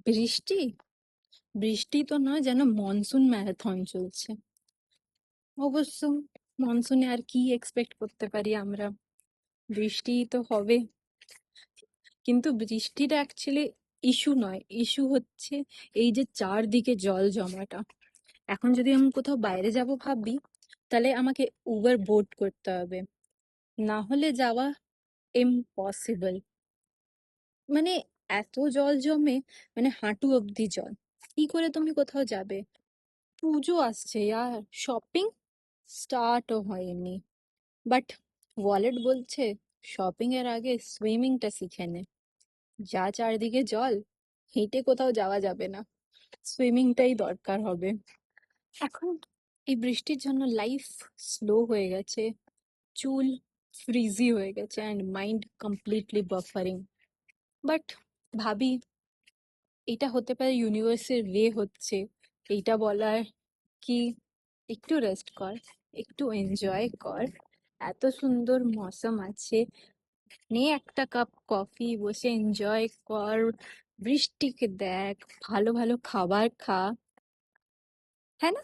বৃষ্টি? বৃষ্টি তো নয়, যেন মনসুন ম্যারাথন চলছে। অবশ্য মনসুনে আর কি এক্সপেক্ট করতে পারি আমরা? বৃষ্টিই তো হবে। কিন্তু বৃষ্টিটা অ্যাকচুয়ালি ইস্যু নয়, ইস্যু হচ্ছে এই যে চারদিকে জল জমাটা। এখন যদি আমি কোথাও বাইরে যাব ভাবি, তাহলে আমাকে উবার বোট করতে হবে, না হলে যাওয়া ইম্পসিবল। মানে এত জল জমে, মানে হাঁটু অব্দি জল। কি করে তুমি কোথাও যাবে? পুজো আসছে ইয়ার, শপিং স্টার্টও হয়নি। বাট ওয়ালেট বলছে শপিং এর আগে সুইমিংটা শিখে নে। যা চারদিকে জল, হেঁটে কোথাও যাওয়া যাবে না, সুইমিংটাই দরকার হবে এখন। এই বৃষ্টির জন্য লাইফ স্লো হয়ে গেছে, চুল ফ্রিজি হয়ে গেছে, and mind completely buffering. But ভাবি, এটা হতে পারে ইউনিভার্সের ওয়ে হচ্ছে এইটা বলার, কি একটু রেস্ট কর, একটু এনজয় কর। এত সুন্দর মৌসুম আছে, নে একটা কাপ কফি, বসে এনজয় কর, বৃষ্টিকে দেখ, ভালো ভালো খাবার খা, হ্যাঁ না?